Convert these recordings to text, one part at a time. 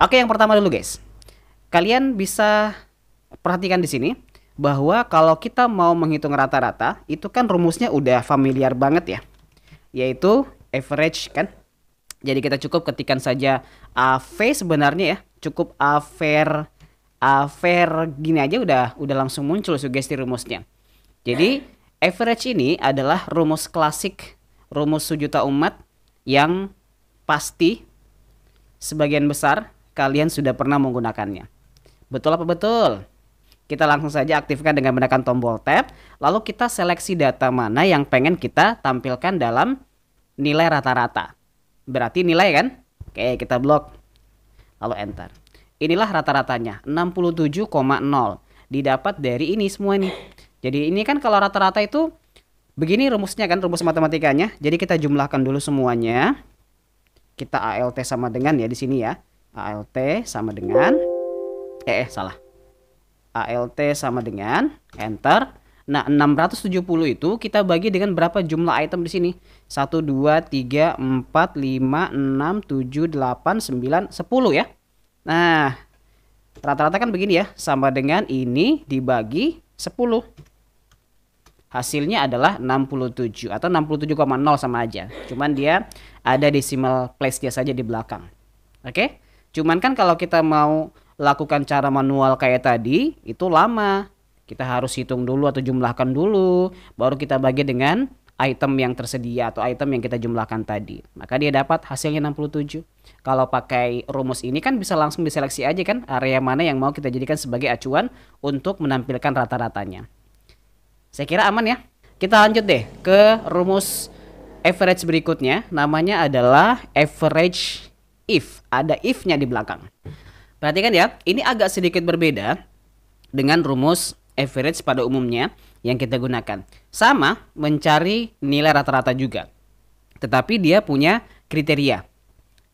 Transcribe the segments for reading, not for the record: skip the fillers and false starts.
Oke, yang pertama dulu guys. Kalian bisa perhatikan di sini bahwa kalau kita mau menghitung rata-rata, itu kan rumusnya udah familiar banget ya, yaitu average kan. Jadi kita cukup ketikkan saja AV sebenarnya ya, cukup AVER gini aja udah langsung muncul sugesti rumusnya. Jadi average ini adalah rumus klasik, rumus sejuta umat yang pasti sebagian besar kalian sudah pernah menggunakannya. Betul apa betul? Kita langsung saja aktifkan dengan menekan tombol tab, lalu kita seleksi data mana yang pengen kita tampilkan dalam nilai rata-rata. Berarti nilai kan? Oke, kita blok. Lalu enter. Inilah rata-ratanya, 67,0. Didapat dari ini semua nih. Jadi ini kan kalau rata-rata itu begini rumusnya kan, rumus matematikanya. Jadi kita jumlahkan dulu semuanya. Kita ALT sama dengan ya di sini ya. ALT sama dengan salah. ALT sama dengan enter. Nah, 670 itu kita bagi dengan berapa jumlah item di sini? 1 2 3 4 5 6 7 8 9 10 ya. Nah, rata-rata kan begini ya, sama dengan ini dibagi 10. Hasilnya adalah 67 atau 67,0 sama aja. Cuman dia ada decimal place-nya saja di belakang. Oke? Cuman kan kalau kita mau lakukan cara manual kayak tadi, itu lama. Kita harus hitung dulu atau jumlahkan dulu, baru kita bagi dengan item yang tersedia atau item yang kita jumlahkan tadi. Maka dia dapat hasilnya 67. Kalau pakai rumus ini kan bisa langsung diseleksi aja kan area mana yang mau kita jadikan sebagai acuan untuk menampilkan rata-ratanya. Saya kira aman ya. Kita lanjut deh ke rumus average berikutnya. Namanya adalah average if. Ada if-nya di belakang. Perhatikan ya, ini agak sedikit berbeda dengan rumus average pada umumnya yang kita gunakan. Sama, mencari nilai rata-rata juga. Tetapi dia punya kriteria.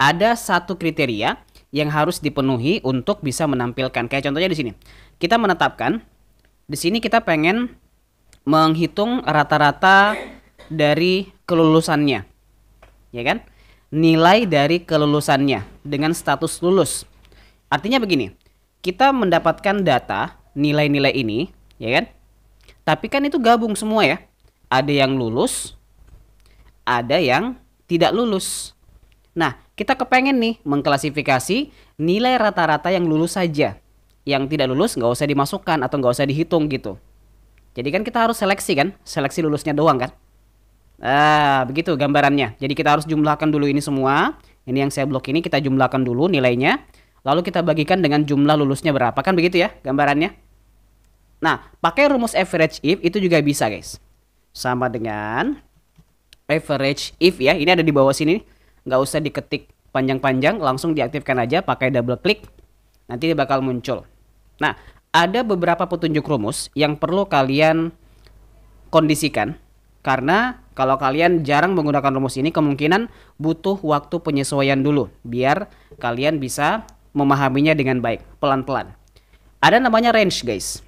Ada satu kriteria yang harus dipenuhi untuk bisa menampilkan. Kayak contohnya di sini. Kita menetapkan, di sini kita pengen menghitung rata-rata dari kelulusannya. Ya kan? Nilai dari kelulusannya dengan status lulus. Artinya begini, kita mendapatkan data nilai-nilai ini, ya kan? Tapi kan itu gabung semua ya. Ada yang lulus, ada yang tidak lulus. Nah, kita kepengen nih mengklasifikasi nilai rata-rata yang lulus saja. Yang tidak lulus nggak usah dimasukkan atau nggak usah dihitung gitu. Jadi kan kita harus seleksi kan, seleksi lulusnya doang kan. Begitu gambarannya. Jadi kita harus jumlahkan dulu ini semua. Ini yang saya blok ini kita jumlahkan dulu nilainya. Lalu kita bagikan dengan jumlah lulusnya berapa, kan begitu ya gambarannya. Nah, pakai rumus average if itu juga bisa guys. Sama dengan average if ya, ini ada di bawah sini. Nggak usah diketik panjang-panjang, langsung diaktifkan aja pakai double klik. Nanti dia bakal muncul. Nah, ada beberapa petunjuk rumus yang perlu kalian kondisikan. Karena kalau kalian jarang menggunakan rumus ini, kemungkinan butuh waktu penyesuaian dulu. Biar kalian bisa memahaminya dengan baik, pelan-pelan. Ada namanya range guys.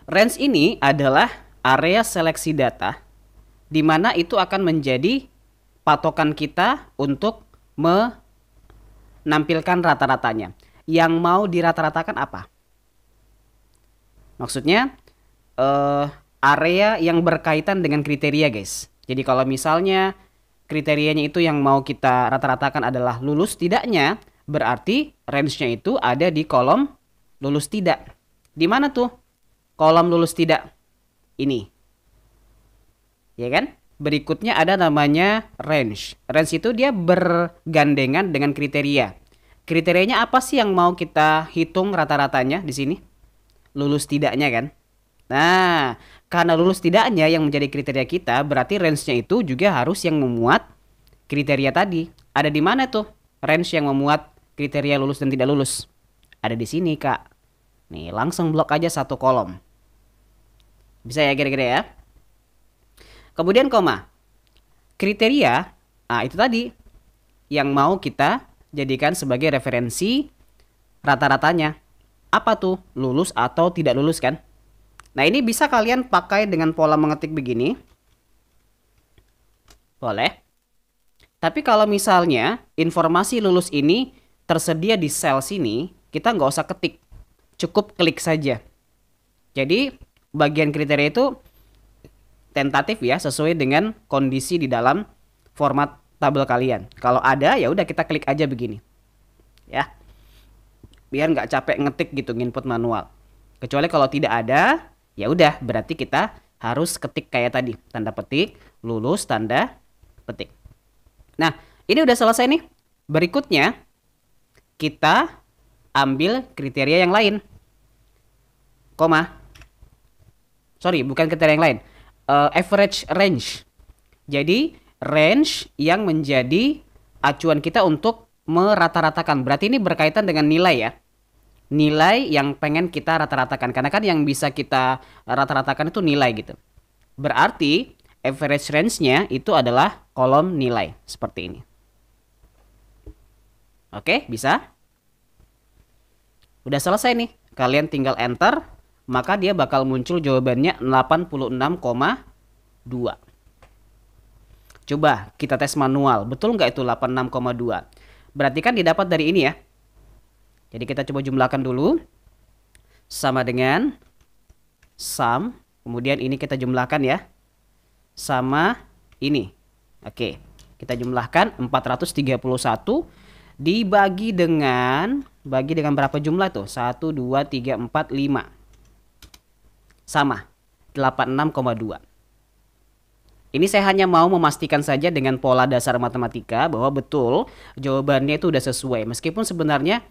Range ini adalah area seleksi data di mana itu akan menjadi patokan kita untuk menampilkan rata-ratanya. Yang mau dirata-ratakan apa? Maksudnya area yang berkaitan dengan kriteria guys. Jadi kalau misalnya kriterianya itu yang mau kita rata-ratakan adalah lulus tidaknya, berarti range-nya itu ada di kolom lulus tidak. Di mana tuh kolom lulus tidak? Ini. Ya kan? Berikutnya ada namanya range. Range itu dia bergandengan dengan kriteria. Kriterianya apa sih yang mau kita hitung rata-ratanya di sini? Lulus tidaknya kan? Nah, karena lulus tidaknya yang menjadi kriteria kita, berarti range-nya itu juga harus yang memuat kriteria tadi. Ada di mana tuh range yang memuat kriteria lulus dan tidak lulus? Ada di sini kak. Nih langsung blok aja satu kolom. Bisa ya kira-kira ya. Kemudian koma. Kriteria, itu tadi yang mau kita jadikan sebagai referensi rata-ratanya. Apa tuh? Lulus atau tidak lulus kan? Nah ini bisa kalian pakai dengan pola mengetik begini. Boleh. Tapi kalau misalnya informasi lulus ini tersedia di sel sini, kita nggak usah ketik, cukup klik saja. Jadi bagian kriteria itu tentatif ya, sesuai dengan kondisi di dalam format tabel kalian. Kalau ada ya udah kita klik aja begini, ya, biar nggak capek ngetik gitu, input manual. Kecuali kalau tidak ada, ya udah berarti kita harus ketik kayak tadi, tanda petik, lulus, tanda petik. Nah, ini udah selesai nih. Berikutnya kita ambil kriteria yang lain. Sorry, bukan kriteria yang lain. Average range. Jadi range yang menjadi acuan kita untuk merata-ratakan. Berarti ini berkaitan dengan nilai ya. Nilai yang pengen kita rata-ratakan. Karena kan yang bisa kita rata-ratakan itu nilai gitu. Berarti average range-nya itu adalah kolom nilai. Seperti ini. Oke, bisa? Udah selesai nih. Kalian tinggal enter. Maka dia bakal muncul jawabannya 86,2. Coba kita tes manual. Betul nggak itu 86,2? Berarti kan didapat dari ini ya. Jadi kita coba jumlahkan dulu. Sama dengan sum. Kemudian ini kita jumlahkan ya. Sama ini. Oke. Kita jumlahkan 431 dibagi dengan berapa jumlah tuh? 1, 2, 3, 4, 5. Sama 86,2. Ini saya hanya mau memastikan saja dengan pola dasar matematika bahwa betul jawabannya itu udah sesuai. Meskipun sebenarnya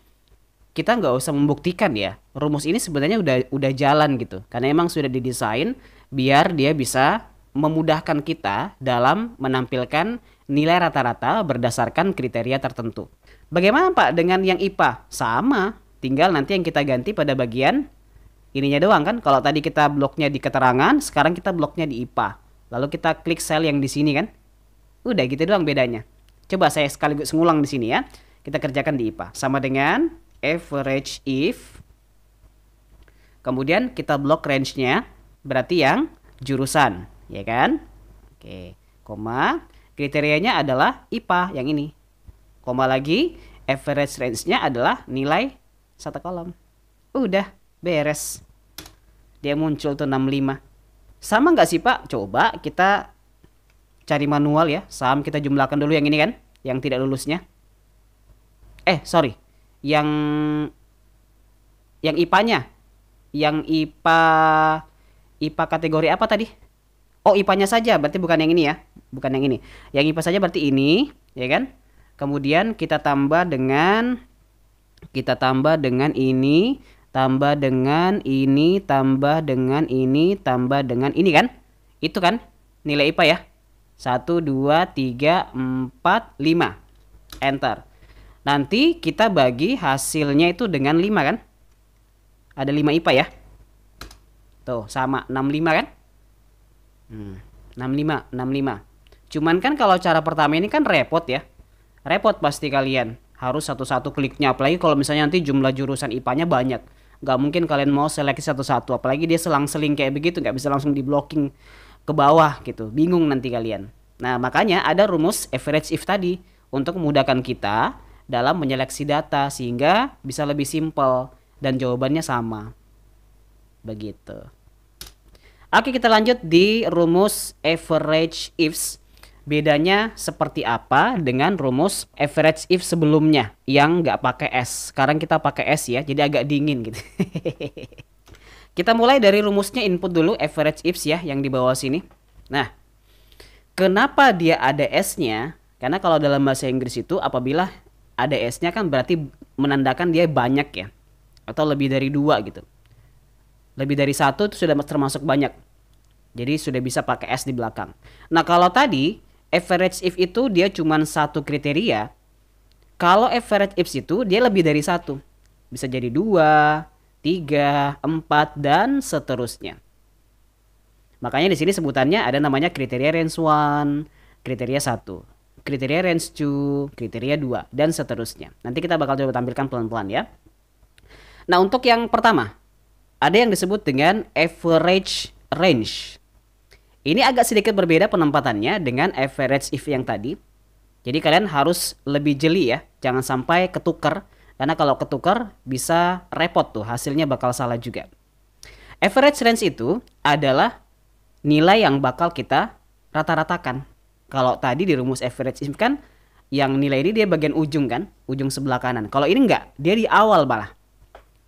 kita nggak usah membuktikan ya. Rumus ini sebenarnya udah jalan gitu. Karena emang sudah didesain biar dia bisa memudahkan kita dalam menampilkan nilai rata-rata berdasarkan kriteria tertentu. Bagaimana Pak dengan yang IPA? Sama, tinggal nanti yang kita ganti pada bagian ininya doang kan. Kalau tadi kita bloknya di keterangan, sekarang kita bloknya di IPA. Lalu kita klik sel yang di sini kan. Udah gitu doang bedanya. Coba saya sekaligus ngulang di sini ya. Kita kerjakan di IPA. Sama dengan average if. Kemudian kita blok range-nya. Berarti yang jurusan. Ya kan? Oke. Koma. Kriterianya adalah IPA yang ini. Koma lagi. Average range-nya adalah nilai satu kolom. Udah. Beres. Dia muncul tuh 65. Sama nggak sih Pak? Coba kita cari manual ya. Sum kita jumlahkan dulu yang ini kan. Yang tidak lulusnya. Sorry. Yang IPA-nya. Yang IPA kategori apa tadi? Oh, IPA-nya saja. Berarti bukan yang ini ya. Bukan yang ini. Yang IPA saja berarti ini. Ya kan? Kemudian kita tambah dengan ini. Tambah dengan ini, tambah dengan ini, tambah dengan ini kan? Itu kan nilai IPA ya. 1, 2, 3, 4, 5. Enter. Nanti kita bagi hasilnya itu dengan 5 kan? Ada 5 IPA ya. Tuh sama 65 kan? 65. Cuman kan kalau cara pertama ini kan repot ya. Repot pasti kalian. Harus satu-satu kliknya. Apalagi kalau misalnya nanti jumlah jurusan IPA-nya banyak. Gak mungkin kalian mau seleksi satu-satu. Apalagi dia selang-seling kayak begitu. Gak bisa langsung di blocking ke bawah gitu. Bingung nanti kalian. Nah makanya ada rumus average if tadi. Untuk memudahkan kita dalam menyeleksi data. Sehingga bisa lebih simpel. Dan jawabannya sama. Begitu. Oke, kita lanjut di rumus average ifs. Bedanya seperti apa dengan rumus average if sebelumnya yang nggak pakai S. Sekarang kita pakai S ya, jadi agak dingin gitu. Kita mulai dari rumusnya, input dulu average ifs ya yang di bawah sini. Nah, kenapa dia ada S-nya? Karena kalau dalam bahasa Inggris itu apabila ada S-nya kan berarti menandakan dia banyak ya. Atau lebih dari 2 gitu. Lebih dari 1 itu sudah termasuk banyak. Jadi sudah bisa pakai S di belakang. Nah kalau tadi average if itu dia cuma satu kriteria. Kalau average ifs itu dia lebih dari 1. Bisa jadi 2, 3, 4 dan seterusnya. Makanya di sini sebutannya ada namanya kriteria range 1, kriteria 1, kriteria range 2, kriteria 2 dan seterusnya. Nanti kita bakal coba tampilkan pelan-pelan ya. Nah, untuk yang pertama ada yang disebut dengan average range. Ini agak sedikit berbeda penempatannya dengan average if yang tadi. Jadi kalian harus lebih jeli ya, jangan sampai ketukar, karena kalau ketukar bisa repot tuh, hasilnya bakal salah juga. Average range itu adalah nilai yang bakal kita rata-ratakan. Kalau tadi di rumus average kan yang nilai ini dia bagian ujung kan, ujung sebelah kanan. Kalau ini enggak, dia di awal malah,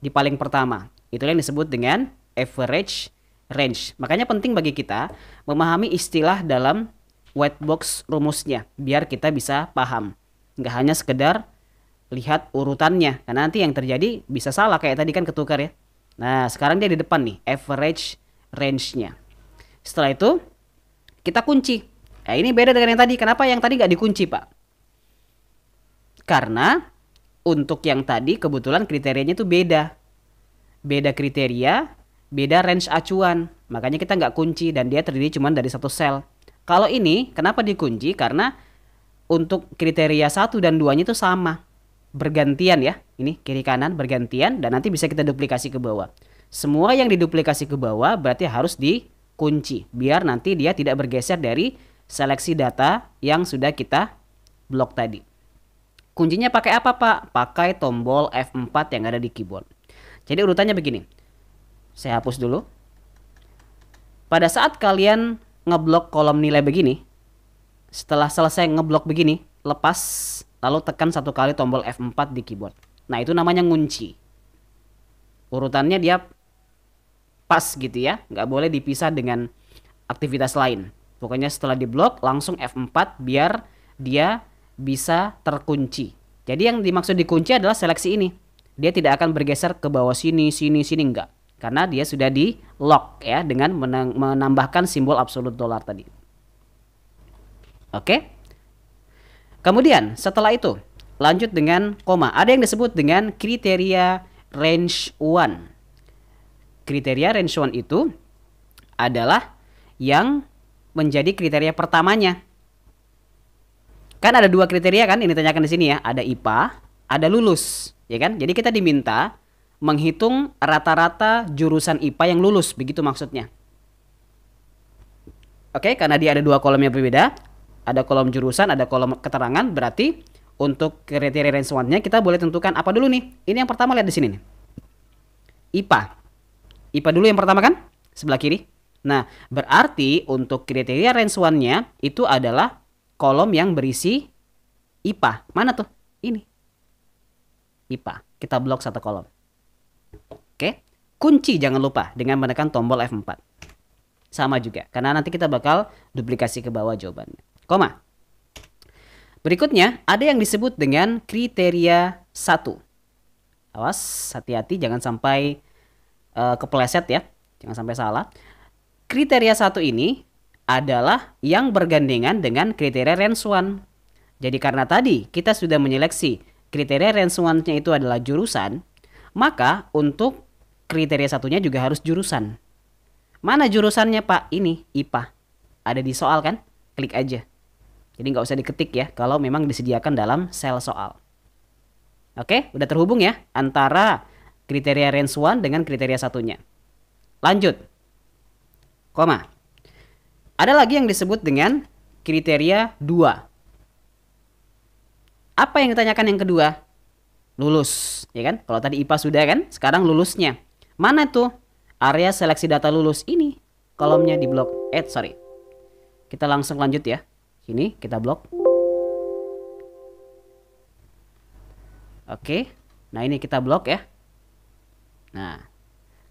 di paling pertama. Itulah yang disebut dengan average range. Makanya penting bagi kita memahami istilah dalam white box rumusnya, biar kita bisa paham. Nggak hanya sekedar lihat urutannya, karena nanti yang terjadi bisa salah kayak tadi kan ketukar ya. Nah sekarang dia di depan nih, average range-nya. Setelah itu kita kunci. Nah ini beda dengan yang tadi. Kenapa yang tadi nggak dikunci Pak? Karena untuk yang tadi kebetulan kriterianya itu beda. Beda kriteria, beda range acuan. Makanya kita nggak kunci dan dia terdiri cuma dari satu sel. Kalau ini kenapa dikunci? Karena untuk kriteria 1 dan 2-nya itu sama. Bergantian ya. Ini kiri kanan bergantian dan nanti bisa kita duplikasi ke bawah. Semua yang diduplikasi ke bawah berarti harus dikunci. Biar nanti dia tidak bergeser dari seleksi data yang sudah kita blok tadi. Kuncinya pakai apa Pak? Pakai tombol F4 yang ada di keyboard. Jadi urutannya begini. Saya hapus dulu. Pada saat kalian ngeblok kolom nilai begini, setelah selesai ngeblok begini, lepas, lalu tekan satu kali tombol F4 di keyboard. Nah itu namanya ngunci. Urutannya dia pas gitu ya, nggak boleh dipisah dengan aktivitas lain. Pokoknya setelah diblok langsung F4 biar dia bisa terkunci. Jadi yang dimaksud dikunci adalah seleksi ini. Dia tidak akan bergeser ke bawah sini, sini, enggak. Karena dia sudah di lock ya dengan menambahkan simbol absolute dollar tadi. Oke. Kemudian setelah itu lanjut dengan koma. Ada yang disebut dengan kriteria range 1. Kriteria range 1 itu adalah yang menjadi kriteria pertamanya. Kan ada dua kriteria kan ini ditanyakan di sini ya, ada IPA, ada lulus, ya kan? Jadi kita diminta menghitung rata-rata jurusan IPA yang lulus, begitu maksudnya. Oke, karena dia ada dua kolom yang berbeda, ada kolom jurusan, ada kolom keterangan, berarti untuk kriteria range 1-nya kita boleh tentukan apa dulu nih? Ini yang pertama, lihat di sini nih. IPA. IPA dulu yang pertama kan? Sebelah kiri. Nah, berarti untuk kriteria range 1-nya itu adalah kolom yang berisi IPA. Mana tuh? Ini. IPA. Kita blok satu kolom. Oke. Kunci jangan lupa dengan menekan tombol F4. Sama juga. Karena nanti kita bakal duplikasi ke bawah jawabannya. Koma. Berikutnya ada yang disebut dengan kriteria 1. Awas, hati-hati jangan sampai kepleset ya. Jangan sampai salah. Kriteria 1 ini adalah yang bergandengan dengan kriteria range 1. Jadi karena tadi kita sudah menyeleksi kriteria range 1-nya itu adalah jurusan, maka untuk kriteria satunya juga harus jurusan. Mana jurusannya Pak? Ini IPA. Ada di soal kan? Klik aja. Jadi nggak usah diketik ya kalau memang disediakan dalam sel soal. Oke, udah terhubung ya antara kriteria range 1 dengan kriteria satunya. Lanjut. Koma. Ada lagi yang disebut dengan kriteria 2. Apa yang ditanyakan yang kedua? Lulus, ya kan? Kalau tadi IPA sudah kan? Sekarang lulusnya. Mana tuh? Area seleksi data lulus ini. Kolomnya di blok. Kita langsung lanjut ya. Sini kita blok. Oke. Nah, ini kita blok ya. Nah,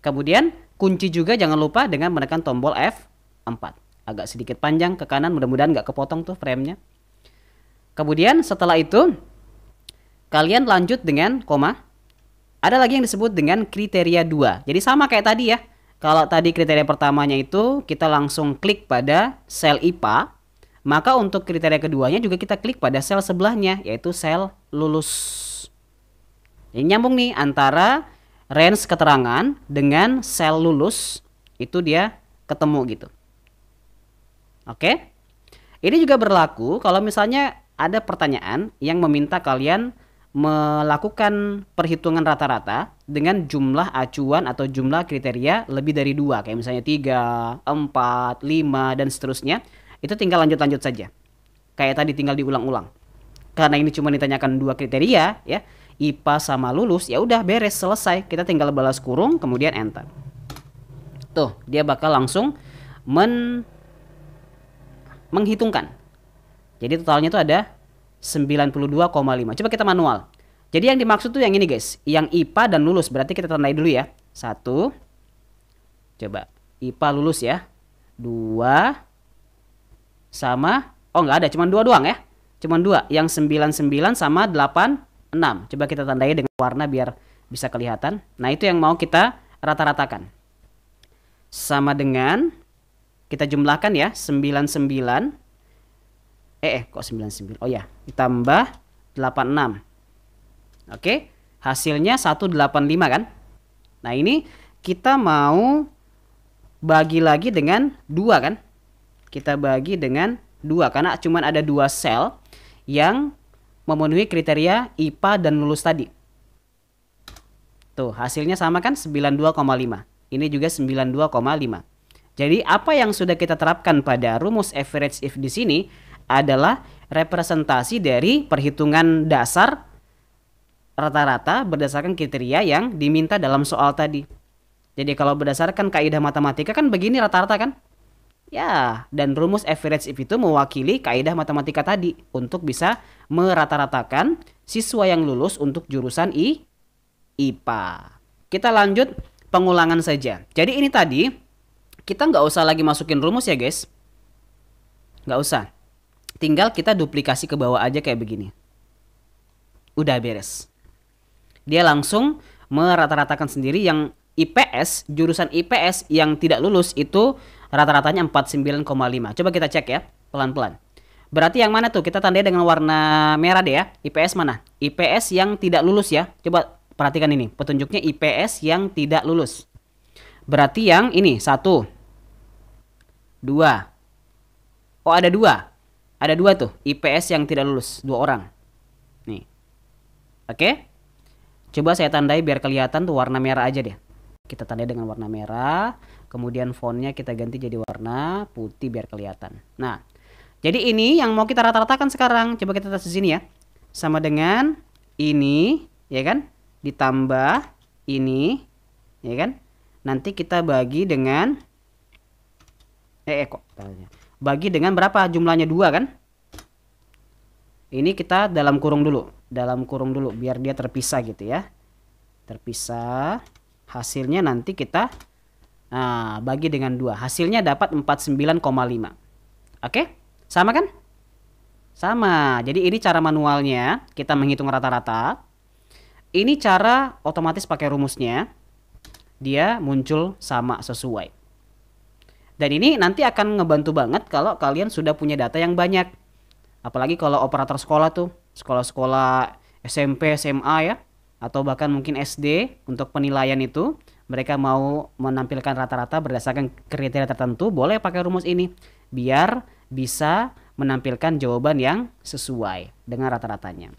kemudian kunci juga jangan lupa dengan menekan tombol F4. Agak sedikit panjang ke kanan, mudah-mudahan nggak kepotong tuh framenya. Kemudian setelah itu kalian lanjut dengan koma. Ada lagi yang disebut dengan kriteria 2. Jadi sama kayak tadi ya. Kalau tadi kriteria pertamanya itu kita langsung klik pada sel IPA, maka untuk kriteria keduanya juga kita klik pada sel sebelahnya, yaitu sel lulus. Ini nyambung nih antara range keterangan dengan sel lulus, itu dia ketemu gitu. Oke. Ini juga berlaku kalau misalnya ada pertanyaan yang meminta kalian melakukan perhitungan rata-rata dengan jumlah acuan atau jumlah kriteria lebih dari 2, kayak misalnya 3, 4, 5 dan seterusnya. Itu tinggal lanjut-lanjut saja. Kayak tadi tinggal diulang-ulang. Karena ini cuma ditanyakan 2 kriteria ya, IPA sama lulus, ya udah beres, selesai. Kita tinggal balas kurung kemudian enter. Tuh, dia bakal langsung menghitungkan. Jadi totalnya itu ada 92,5. Coba kita manual. Jadi yang dimaksud tuh yang ini guys, yang IPA dan lulus. Berarti kita tandai dulu ya. 1. Coba IPA lulus ya. 2 sama, oh nggak ada, cuma 2 doang ya. Cuma 2, yang 99 sama 86. Coba kita tandai dengan warna biar bisa kelihatan. Nah itu yang mau kita rata-ratakan. Sama dengan, kita jumlahkan ya, 99. Kok 99? Oh ya, ditambah 86. Oke, hasilnya 185 kan? Nah ini kita mau bagi lagi dengan 2 kan? Kita bagi dengan 2 karena cuma ada 2 sel yang memenuhi kriteria IPA dan lulus tadi. Tuh, hasilnya sama kan? 92,5. Ini juga 92,5. Jadi apa yang sudah kita terapkan pada rumus average if di sini adalah representasi dari perhitungan dasar rata-rata berdasarkan kriteria yang diminta dalam soal tadi. Jadi kalau berdasarkan kaidah matematika kan begini rata-rata kan? Ya, dan rumus average if itu mewakili kaidah matematika tadi untuk bisa merata-ratakan siswa yang lulus untuk jurusan IPA. Kita lanjut pengulangan saja. Jadi ini tadi kita nggak usah lagi masukin rumus ya guys. Nggak usah. Tinggal kita duplikasi ke bawah aja kayak begini. Udah beres. Dia langsung merata-ratakan sendiri yang IPS, jurusan IPS yang tidak lulus itu rata-ratanya 49,5. Coba kita cek ya, pelan-pelan. Berarti yang mana tuh? Kita tandai dengan warna merah deh ya. IPS mana? IPS yang tidak lulus ya. Coba perhatikan ini, petunjuknya IPS yang tidak lulus. Berarti yang ini, 1, 2. Oh ada 2. Ada 2 tuh, IPS yang tidak lulus, 2 orang. Nih. Oke. Coba saya tandai biar kelihatan tuh warna merah aja deh. Kita tandai dengan warna merah, kemudian fontnya kita ganti jadi warna putih biar kelihatan. Nah, jadi ini yang mau kita rata-ratakan sekarang. Coba kita tes di sini ya. Sama dengan ini, ya kan? Ditambah ini, ya kan? Nanti kita bagi dengan bagi dengan berapa? Jumlahnya 2 kan? Ini kita dalam kurung dulu. Dalam kurung dulu biar dia terpisah gitu ya. Terpisah. Hasilnya nanti kita bagi dengan 2. Hasilnya dapat 49,5. Oke? Sama kan? Sama. Jadi ini cara manualnya. Kita menghitung rata-rata. Ini cara otomatis pakai rumusnya. Dia muncul sama sesuai. Dan ini nanti akan ngebantu banget kalau kalian sudah punya data yang banyak. Apalagi kalau operator sekolah tuh, sekolah-sekolah SMP, SMA ya, atau bahkan mungkin SD untuk penilaian itu, mereka mau menampilkan rata-rata berdasarkan kriteria tertentu, boleh pakai rumus ini biar bisa menampilkan jawaban yang sesuai dengan rata-ratanya.